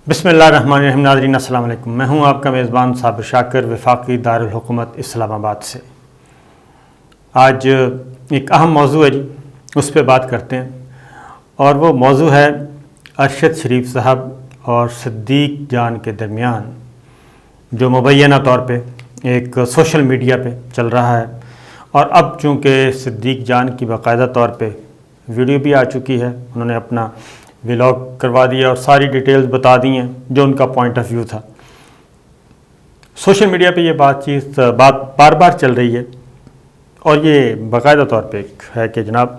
بسم اللہ الرحمن الرحیم۔ ناظرین السلام علیکم، میں ہوں آپ کا میزبان صابر شاکر وفاقی دارالحکومت اسلام آباد سے۔ آج ایک اہم موضوع ہے اس پہ بات کرتے ہیں، اور وہ موضوع ہے ارشد شریف صاحب اور صدیق جان کے درمیان جو مبینہ طور پہ ایک سوشل میڈیا پہ چل رہا ہے، اور اب چونکہ صدیق جان کی باقاعدہ طور پہ ویڈیو بھی آ چکی ہے، انہوں نے اپنا ولاگ کروا دیا اور ساری ڈیٹیلز بتا دی ہیں جو ان کا پوائنٹ آف ویو تھا۔ سوشل میڈیا پہ یہ بات بار بار چل رہی ہے، اور یہ باقاعدہ طور پہ ایک ہے کہ جناب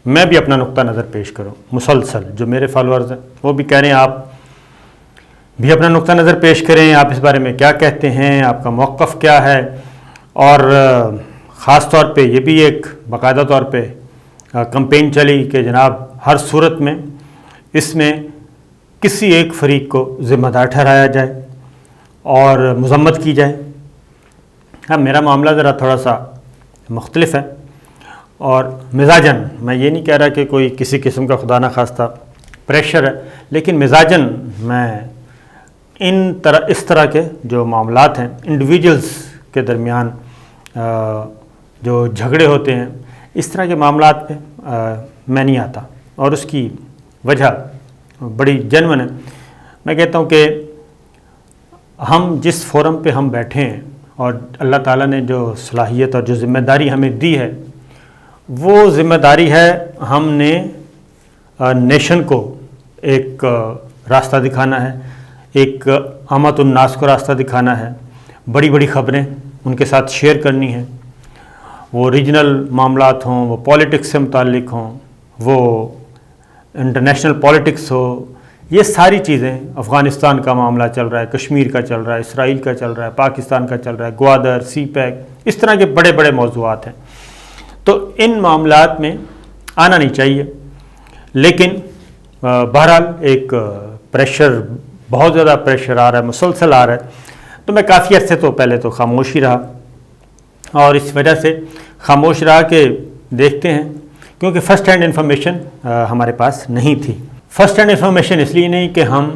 میں بھی اپنا نقطہ نظر پیش کروں۔ مسلسل جو میرے فالورز ہیں وہ بھی کہہ رہے ہیں آپ بھی اپنا نقطہ نظر پیش کریں، آپ اس بارے میں کیا کہتے ہیں، آپ کا موقف کیا ہے، اور خاص طور پہ یہ بھی ایک باقاعدہ طور پہ کمپین چلی کہ جناب ہر صورت میں اس میں کسی ایک فریق کو ذمہ دار ٹھہرایا جائے اور مذمت کی جائے۔ ہاں، میرا معاملہ ذرا تھوڑا سا مختلف ہے، اور مزاجن میں یہ نہیں کہہ رہا کہ کوئی کسی قسم کا خدا نخواستہ پریشر ہے، لیکن مزاجن میں اس طرح کے جو معاملات ہیں انڈیویجولز کے درمیان جو جھگڑے ہوتے ہیں، اس طرح کے معاملات پہ میں نہیں آتا، اور اس کی وجہ بڑی جنون ہے۔ میں کہتا ہوں کہ ہم جس فورم پہ ہم بیٹھے ہیں، اور اللہ تعالیٰ نے جو صلاحیت اور جو ذمہ داری ہمیں دی ہے، وہ ذمہ داری ہے ہم نے نیشن کو ایک راستہ دکھانا ہے، ایک عامت الناس کو راستہ دکھانا ہے، بڑی بڑی خبریں ان کے ساتھ شیئر کرنی ہیں، وہ ریجنل معاملات ہوں، وہ پولیٹکس سے متعلق ہوں، وہ انٹرنیشنل پولیٹکس ہو، یہ ساری چیزیں، افغانستان کا معاملہ چل رہا ہے، کشمیر کا چل رہا ہے، اسرائیل کا چل رہا ہے، پاکستان کا چل رہا ہے، گوادر، سی پیک، اس طرح کے بڑے بڑے موضوعات ہیں، تو ان معاملات میں آنا نہیں چاہیے۔ لیکن بہرحال ایک پریشر، بہت زیادہ پریشر آ رہا ہے، مسلسل آ رہا ہے، تو میں کافی عرصے تو پہلے تو خاموش ہی رہا، اور اس وجہ سے خاموش رہا کہ دیکھتے ہیں، کیونکہ فرسٹ ہینڈ انفارمیشن ہمارے پاس نہیں تھی۔ فرسٹ ہینڈ انفارمیشن اس لیے نہیں کہ ہم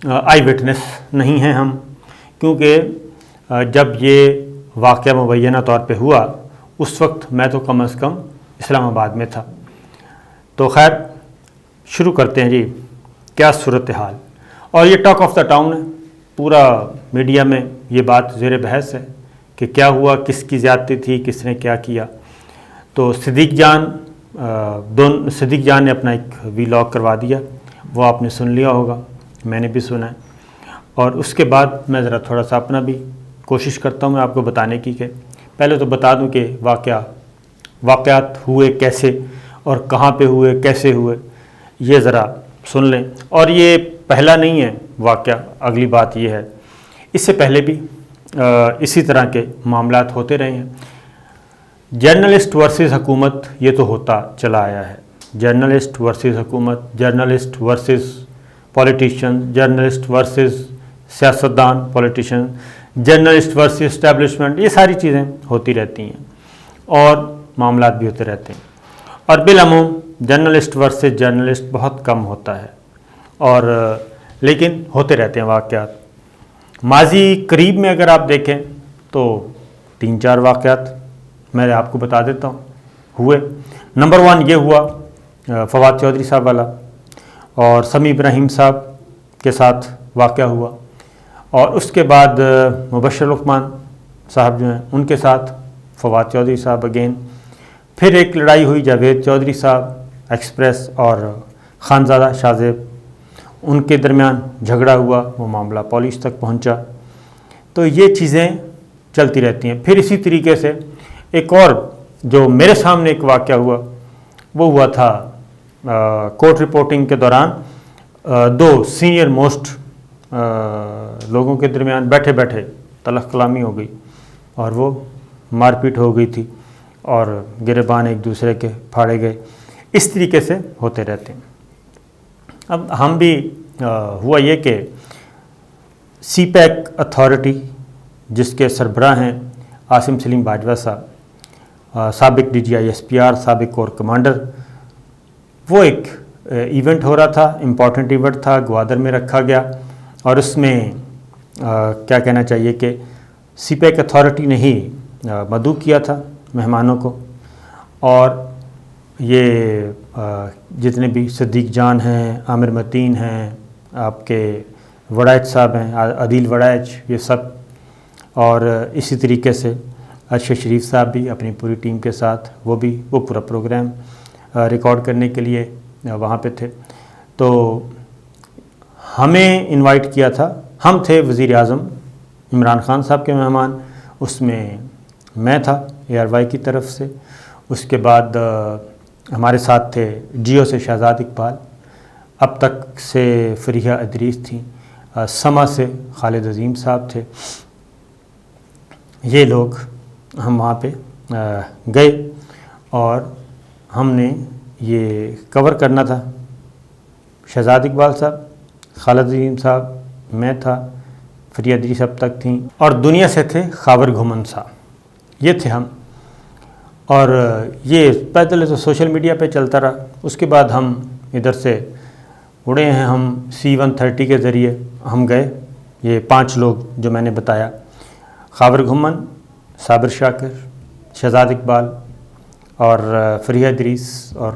آئی وٹنس نہیں ہیں ہم، کیونکہ جب یہ واقعہ مبینہ طور پہ ہوا اس وقت میں تو کم از کم اسلام آباد میں تھا۔ تو خیر شروع کرتے ہیں جی، کیا صورتحال، اور یہ ٹاک آف دا ٹاؤن ہے، پورا میڈیا میں یہ بات زیر بحث ہے کہ کیا ہوا، کس کی زیادتی تھی، کس نے کیا کیا۔ تو صدیق جان نے اپنا ایک ولاگ کروا دیا، وہ آپ نے سن لیا ہوگا، میں نے بھی سنا ہے، اور اس کے بعد میں ذرا تھوڑا سا اپنا بھی کوشش کرتا ہوں میں آپ کو بتانے کی، کہ پہلے تو بتا دوں کہ واقعات ہوئے کیسے اور کہاں پہ ہوئے، کیسے ہوئے، یہ ذرا سن لیں۔ اور یہ پہلا نہیں ہے واقعہ، اگلی بات یہ ہے اس سے پہلے بھی اسی طرح کے معاملات ہوتے رہے ہیں۔ جرنلسٹ ورسز حکومت یہ تو ہوتا چلا آیا ہے، جرنلسٹ ورسز حکومت، journalist versus politician, journalist versus سیاستدان پولیٹیشین، جرنلسٹ ورسز اسٹیبلشمنٹ، یہ ساری چیزیں ہوتی رہتی ہیں اور معاملات بھی ہوتے رہتے ہیں، اور بالعموم جرنلسٹ ورسز جرنلسٹ بہت کم ہوتا ہے، اور لیکن ہوتے رہتے ہیں واقعات۔ ماضی قریب میں اگر آپ دیکھیں تو 3-4 واقعات میں آپ کو بتا دیتا ہوں ہوئے۔ نمبر 1 یہ ہوا فواد چودھری صاحب والا، اور سمیع ابراہیم صاحب کے ساتھ واقعہ ہوا، اور اس کے بعد مبشر لقمان صاحب جو ہیں ان کے ساتھ فواد چودھری صاحب اگین، پھر ایک لڑائی ہوئی جاوید چودھری صاحب ایکسپریس اور خانزادہ شاہ زیب، ان کے درمیان جھگڑا ہوا، وہ معاملہ پولیس تک پہنچا، تو یہ چیزیں چلتی رہتی ہیں۔ پھر اسی طریقے سے ایک اور جو میرے سامنے ایک واقعہ ہوا، وہ ہوا تھا کورٹ رپورٹنگ کے دوران 2 سینئر موسٹ لوگوں کے درمیان بیٹھے بیٹھے تلخ کلامی ہو گئی، اور وہ مار پیٹ ہو گئی تھی، اور گریبان ایک دوسرے کے پھاڑے گئے، اس طریقے سے ہوتے رہتے ہیں۔ اب ہم بھی ہوا یہ کہ سی پیک اتھارٹی جس کے سربراہ ہیں عاصم سلیم باجوہ صاحب، سابق DGI/SPR، سابق کور کمانڈر، وہ ایک ایونٹ ہو رہا تھا، امپورٹنٹ ایونٹ تھا، گوادر میں رکھا گیا، اور اس میں کیا کہنا چاہیے کہ سی پیک اتھارٹی نے ہی مدعو کیا تھا مہمانوں کو، اور یہ جتنے بھی صدیق جان ہیں، عامر متین ہیں، آپ کے وڑائچ صاحب ہیں، عدیل وڑائچ، یہ سب، اور اسی طریقے سے ارشد شریف صاحب بھی اپنی پوری ٹیم کے ساتھ وہ پورا پروگرام ریکارڈ کرنے کے لیے وہاں پہ تھے۔ تو ہمیں انوائٹ کیا تھا، ہم تھے وزیر اعظم عمران خان صاحب کے مہمان، اس میں میں تھا ARY کی طرف سے، اس کے بعد ہمارے ساتھ تھے جیو سے شہزاد اقبال، اب تک سے فریحہ ادریس تھیں، سما سے خالد عظیم صاحب تھے۔ یہ لوگ ہم وہاں پہ گئے اور ہم نے یہ کور کرنا تھا، شہزاد اقبال صاحب، خالد عظیم صاحب، میں تھا، فریحہ ادریس اب تک تھیں، اور دنیا سے تھے خاور گھومن صاحب، یہ تھے ہم۔ اور یہ پہلے تو سوشل میڈیا پہ چلتا رہا، اس کے بعد ہم ادھر سے اڑے ہیں، ہم C-130 کے ذریعے ہم گئے، یہ 5 لوگ جو میں نے بتایا، خاور گھومن، صابر شاکر، شہزاد اقبال اور فریحہ ادریس اور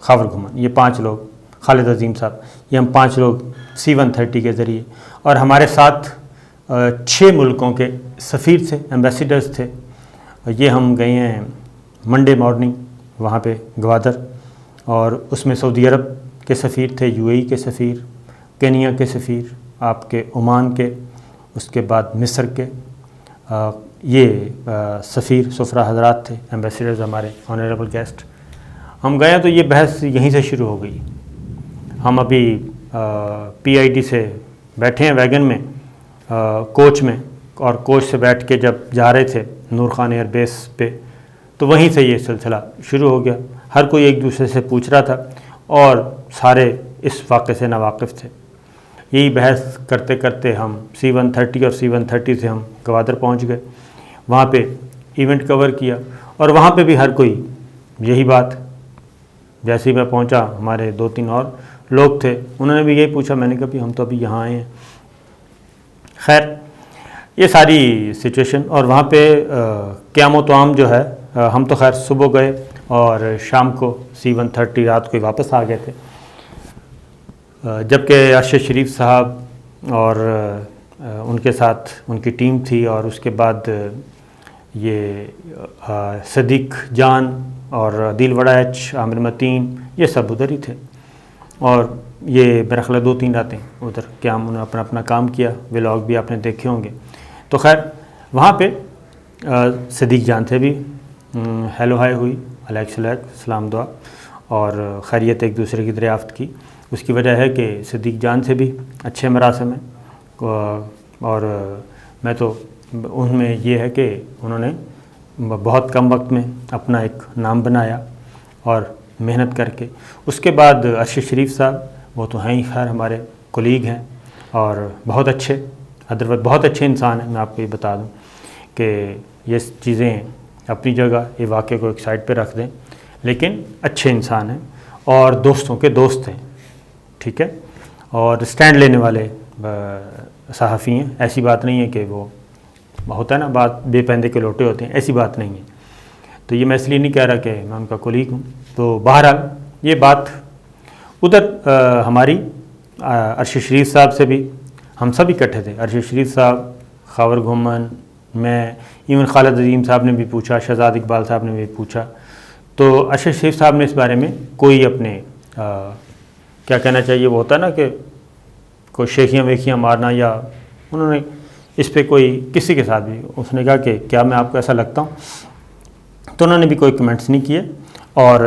خاور گھومن، یہ 5 لوگ، خالد عظیم صاحب، یہ ہم 5 لوگ C-130 کے ذریعے، اور ہمارے ساتھ 6 ملکوں کے سفیر تھے، ایمبیسیڈرز تھے۔ یہ ہم گئے ہیں منڈے مارننگ وہاں پہ گوادر، اور اس میں سعودی عرب کے سفیر تھے، UAE کے سفیر، کینیا کے سفیر، آپ کے عمان کے، اس کے بعد مصر کے، یہ سفیر سفرا حضرات تھے، ایمبیسیڈرز ہمارے، آنریبل گیسٹ۔ ہم گئے تو یہ بحث یہیں سے شروع ہو گئی۔ ہم ابھی PID سے بیٹھے ہیں ویگن میں، کوچ میں، اور کوچ سے بیٹھ کے جب جا رہے تھے نور خان ایئر بیس پہ، تو وہیں سے یہ سلسلہ شروع ہو گیا، ہر کوئی ایک دوسرے سے پوچھ رہا تھا، اور سارے اس واقعے سے ناواقف تھے۔ یہی بحث کرتے کرتے ہم C-130 اور C-130 سے ہم گوادر پہنچ گئے، وہاں پہ ایونٹ کور کیا، اور وہاں پہ بھی ہر کوئی یہی بات، جیسے ہی میں پہنچا ہمارے 2-3 اور لوگ تھے، انہوں نے بھی یہی پوچھا، میں نے کہا بھی ہم تو ابھی یہاں آئے ہیں۔ خیر یہ ساری سچویشن، اور وہاں پہ قیام و طعام جو ہے، ہم تو خیر صبح گئے اور شام کو C-130 رات کو واپس آ گئے تھے، جبکہ ارشد شریف صاحب اور ان کے ساتھ ان کی ٹیم تھی، اور اس کے بعد یہ صدیق جان اور عدیل وڑائچ، عامر متین، یہ سب ادھر ہی تھے، اور یہ میرا خیال 2-3 راتیں ادھر قیام، انہوں نے اپنا کام کیا، ولاگ بھی آپ نے دیکھے ہوں گے۔ تو خیر وہاں پہ صدیق جان سے بھی ہیلو ہائی ہوئی، علیک سلیک، سلام دعا اور خیریت ایک دوسرے کی دریافت کی۔ اس کی وجہ ہے کہ صدیق جان سے بھی اچھے مراسم ہیں، اور میں تو ان میں یہ ہے کہ انہوں نے بہت کم وقت میں اپنا ایک نام بنایا اور محنت کر کے۔ اس کے بعد ارشد شریف صاحب، وہ تو ہیں ہی خیر ہمارے کولیگ ہیں، اور بہت اچھے، ادروائز بہت اچھے انسان ہیں۔ میں آپ کو یہ بتا دوں کہ یہ چیزیں اپنی جگہ، یہ واقعے کو ایک سائڈ پہ رکھ دیں، لیکن اچھے انسان ہیں اور دوستوں کے دوست ہیں، ٹھیک ہے، اور اسٹینڈ لینے والے صحافی ہیں۔ ایسی بات نہیں ہے کہ وہ ہوتا ہے نا بات، بے پیندے کے لوٹے ہوتے ہیں، ایسی بات نہیں ہے۔ تو یہ میں اس لیے نہیں کہہ رہا کہ میں ان کا کولیگ ہوں۔ تو بہرحال یہ بات ادھر ہماری ارشد شریف صاحب سے بھی، ہم سب اکٹھے تھے، ارشد شریف صاحب، خاور گھومن، میں، ایون خالد عظیم صاحب نے بھی پوچھا، شہزاد اقبال صاحب نے بھی پوچھا۔ تو ارشد شریف صاحب نے اس بارے میں کوئی اپنے کیا کہنا چاہیے، وہ ہوتا ہے نا کہ کوئی شیخیاں ویخیاں مارنا، یا انہوں نے اس پہ کوئی کسی کے ساتھ بھی، اس نے کہا کہ کیا میں آپ کو ایسا لگتا ہوں، تو انہوں نے بھی کوئی کمنٹس نہیں کیے، اور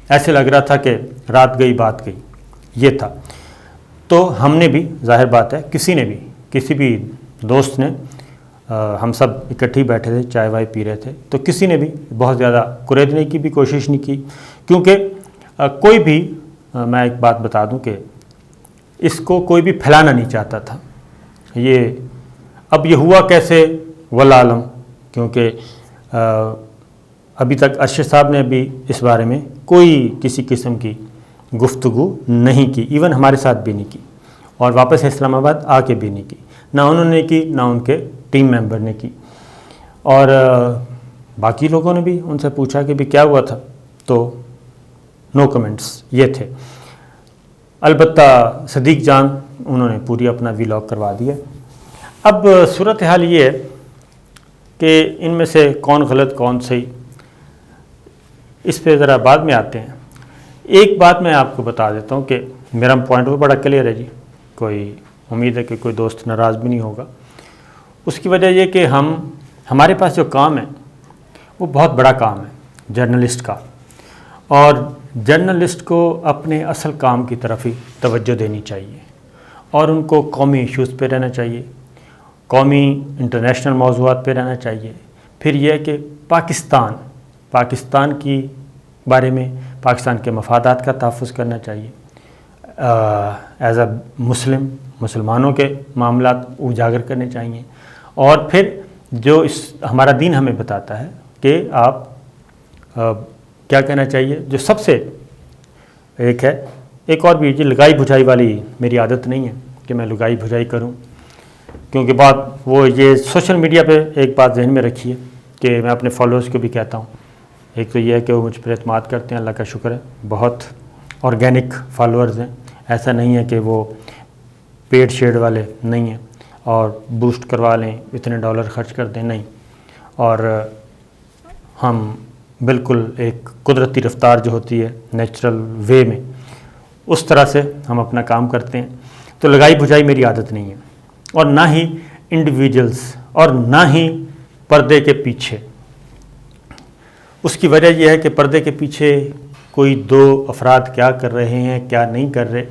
ایسے لگ رہا تھا کہ رات گئی بات گئی، یہ تھا۔ تو ہم نے بھی، ظاہر بات ہے، کسی بھی دوست نے، ہم سب اکٹھے بیٹھے تھے، چائے وائے پی رہے تھے، تو کسی نے بھی بہت زیادہ کریدنے کی بھی کوشش نہیں کی، کیونکہ کوئی بھی، میں ایک بات بتا دوں کہ اس کو کوئی بھی پھیلانا نہیں چاہتا تھا۔ یہ اب یہ ہوا کیسے واللہ عالم، کیونکہ ابھی تک ارشد صاحب نے بھی اس بارے میں کوئی کسی قسم کی گفتگو نہیں کی، ایون ہمارے ساتھ بھی نہیں کی۔ اور واپس اسلام آباد آ کے بھی نہیں کی، نہ انہوں نے کی نہ ان کے ٹیم ممبر نے کی۔ اور باقی لوگوں نے بھی ان سے پوچھا کہ بھی کیا ہوا تھا، تو نو کمنٹس یہ تھے۔ البتہ صدیق جان انہوں نے پوری اپنا ویلاگ کروا دیا۔ اب صورتحال یہ ہے کہ ان میں سے کون غلط کون صحیح، اس پہ ذرا بعد میں آتے ہیں۔ ایک بات میں آپ کو بتا دیتا ہوں کہ میرا پوائنٹ وہ بڑا کلیئر ہے جی، کوئی امید ہے کہ کوئی دوست ناراض بھی نہیں ہوگا۔ اس کی وجہ یہ کہ ہمارے پاس جو کام ہے وہ بہت بڑا کام ہے جرنلسٹ کا، اور جرنلسٹ کو اپنے اصل کام کی طرف ہی توجہ دینی چاہیے، اور ان کو قومی ایشوز پہ رہنا چاہیے، قومی انٹرنیشنل موضوعات پہ رہنا چاہیے۔ پھر یہ ہے کہ پاکستان کی بارے میں پاکستان کے مفادات کا تحفظ کرنا چاہیے، ایز اے مسلمانوں کے معاملات اجاگر کرنے چاہیے، اور پھر جو ہمارا دین ہمیں بتاتا ہے کہ آپ کیا کہنا چاہیے، جو سب سے ایک اور بھی یہ لگائی بجھائی والی میری عادت نہیں ہے کہ میں لگائی بجھائی کروں، کیونکہ بات وہ یہ سوشل میڈیا پہ ایک بات ذہن میں رکھی ہے کہ میں اپنے فالوورز کو بھی کہتا ہوں، ایک تو یہ ہے کہ وہ مجھ پر اعتماد کرتے ہیں، اللہ کا شکر ہے، بہت آرگینک فالوورز ہیں، ایسا نہیں ہے کہ وہ پیڈ شیڈ والے نہیں ہیں اور بوسٹ کروا لیں، اتنے ڈالر خرچ کر دیں، نہیں، اور ہم بالکل ایک قدرتی رفتار جو ہوتی ہے نیچرل وے میں، اس طرح سے ہم اپنا کام کرتے ہیں۔ تو لگائی بجھائی میری عادت نہیں ہے، اور نہ ہی انڈیویجولز، اور نہ ہی پردے کے پیچھے۔ اس کی وجہ یہ ہے کہ پردے کے پیچھے کوئی دو افراد کیا کر رہے ہیں کیا نہیں کر رہے،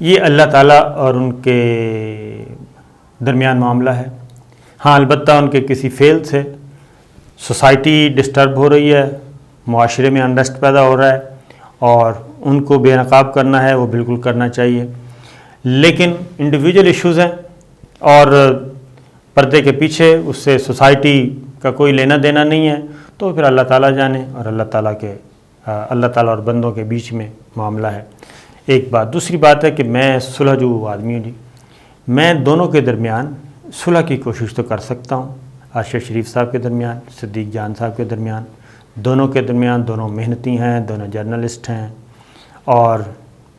یہ اللہ تعالیٰ اور ان کے درمیان معاملہ ہے۔ ہاں البتہ ان کے کسی فیل سے سوسائٹی ڈسٹرب ہو رہی ہے، معاشرے میں انریسٹ پیدا ہو رہا ہے، اور ان کو بے نقاب کرنا ہے، وہ بالکل کرنا چاہیے، لیکن انڈیویجول ایشوز ہیں اور پردے کے پیچھے اس سے سوسائٹی کا کوئی لینا دینا نہیں ہے، تو پھر اللہ تعالیٰ جانے، اور اللہ تعالیٰ اور بندوں کے بیچ میں معاملہ ہے۔ ایک بات، دوسری بات ہے کہ میں صلح جو آدمی ہوں جی، میں دونوں کے درمیان صلح کی کوشش تو کر سکتا ہوں، ارشد شریف صاحب کے درمیان، صدیق جان صاحب کے درمیان، دونوں کے درمیان، دونوں محنتی ہیں، دونوں جرنلسٹ ہیں، اور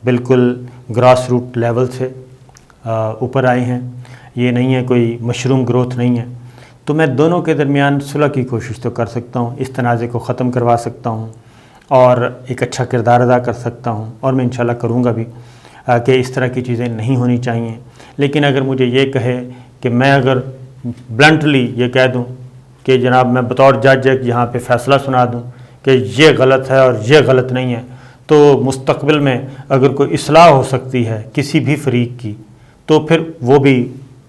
بالکل گراس روٹ لیول سے اوپر آئے ہیں، یہ نہیں ہے کوئی مشروم گروتھ نہیں ہے، تو میں دونوں کے درمیان صلح کی کوشش تو کر سکتا ہوں، اس تنازع کو ختم کروا سکتا ہوں، اور ایک اچھا کردار ادا کر سکتا ہوں، اور میں انشاءاللہ کروں گا بھی، کہ اس طرح کی چیزیں نہیں ہونی چاہیے۔ لیکن اگر مجھے یہ کہے کہ میں اگر بلنٹلی یہ کہہ دوں کہ جناب میں بطور جج یہاں پہ فیصلہ سنا دوں کہ یہ غلط ہے اور یہ غلط نہیں ہے، تو مستقبل میں اگر کوئی اصلاح ہو سکتی ہے کسی بھی فریق کی، تو پھر وہ بھی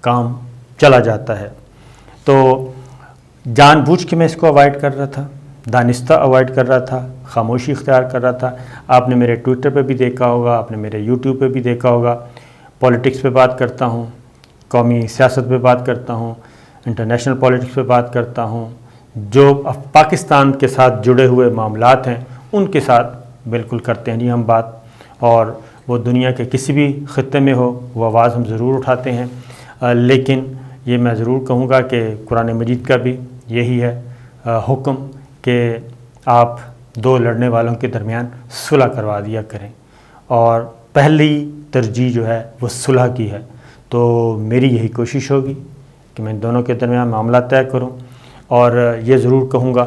کام چلا جاتا ہے۔ تو جان بوجھ کے میں اس کو اوائڈ کر رہا تھا، دانستہ اوائڈ کر رہا تھا، خاموشی اختیار کر رہا تھا۔ آپ نے میرے ٹویٹر پہ بھی دیکھا ہوگا، آپ نے میرے یوٹیوب پہ بھی دیکھا ہوگا، پولیٹکس پہ بات کرتا ہوں، قومی سیاست پہ بات کرتا ہوں، انٹرنیشنل پولیٹکس پہ بات کرتا ہوں، جو پاکستان کے ساتھ جڑے ہوئے معاملات ہیں ان کے ساتھ بالکل کرتے ہیں جی ہم بات، اور وہ دنیا کے کسی بھی خطے میں ہو وہ آواز ہم ضرور اٹھاتے ہیں۔ لیکن یہ میں ضرور کہوں گا کہ قرآن مجید کا بھی یہی ہے حکم کہ آپ دو لڑنے والوں کے درمیان صلح کروا دیا کریں، اور پہلی ترجیح جو ہے وہ صلح کی ہے۔ تو میری یہی کوشش ہوگی کہ میں دونوں کے درمیان معاملہ طے کروں، اور یہ ضرور کہوں گا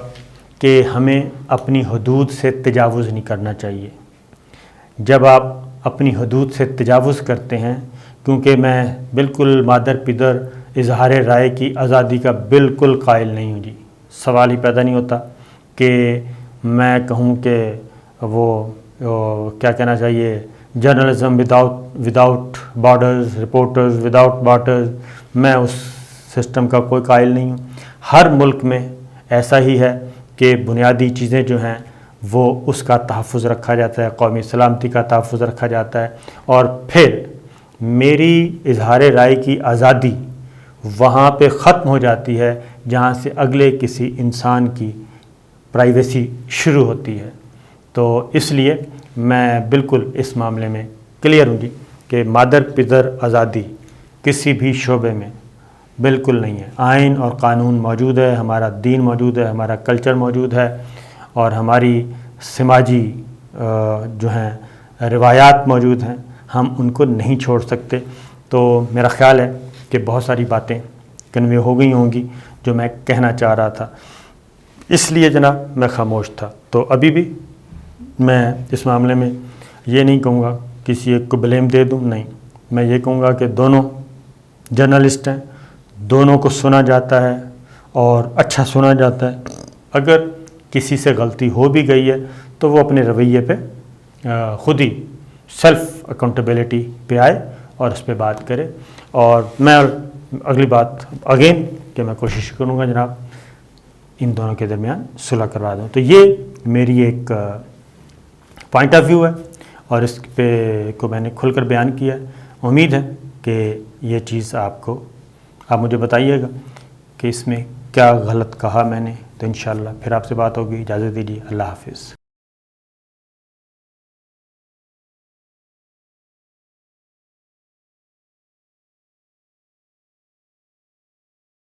کہ ہمیں اپنی حدود سے تجاوز نہیں کرنا چاہیے۔ جب آپ اپنی حدود سے تجاوز کرتے ہیں، کیونکہ میں بالکل مادر پدر اظہار رائے کی آزادی کا بالکل قائل نہیں ہوں جی، سوال ہی پیدا نہیں ہوتا کہ میں کہوں کہ وہ کیا کہنا چاہیے، journalism without borders, reporters without borders, میں اس سسٹم کا کوئی قائل نہیں ہوں۔ ہر ملک میں ایسا ہی ہے کہ بنیادی چیزیں جو ہیں وہ اس کا تحفظ رکھا جاتا ہے، قومی سلامتی کا تحفظ رکھا جاتا ہے، اور پھر میری اظہار رائے کی آزادی وہاں پہ ختم ہو جاتی ہے جہاں سے اگلے کسی انسان کی پرائیویسی شروع ہوتی ہے۔ تو اس لیے میں بالکل اس معاملے میں کلیئر ہوں جی کہ مادر پدر آزادی کسی بھی شعبے میں بالکل نہیں ہے. آئین اور قانون موجود ہے، ہمارا دین موجود ہے، ہمارا کلچر موجود ہے، اور ہماری سماجی جو ہیں روایات موجود ہیں، ہم ان کو نہیں چھوڑ سکتے. تو میرا خیال ہے کہ بہت ساری باتیں کنوے ہو گئی ہوں گی جو میں کہنا چاہ رہا تھا، اس لیے جناب میں خاموش تھا. تو ابھی بھی میں اس معاملے میں یہ نہیں کہوں گا کسی ایک کو بلیم دے دوں، نہیں، میں یہ کہوں گا کہ دونوں جرنلسٹ ہیں، دونوں کو سنا جاتا ہے اور اچھا سنا جاتا ہے. اگر کسی سے غلطی ہو بھی گئی ہے تو وہ اپنے رویے پہ خود ہی سیلف اکاؤنٹیبلٹی پہ آئے اور اس پہ بات کرے. اور میں اگلی بات اگین کہ میں کوشش کروں گا جناب ان دونوں کے درمیان صلح کروا دوں. تو یہ میری ایک پوائنٹ آف ویو ہے اور اس پہ کو میں نے کھل کر بیان کیا ہے. امید ہے کہ یہ چیز آپ مجھے بتائیے گا کہ اس میں کیا غلط کہا میں نے. تو انشاءاللہ پھر آپ سے بات ہوگی. اجازت دیجیے. اللہ حافظ.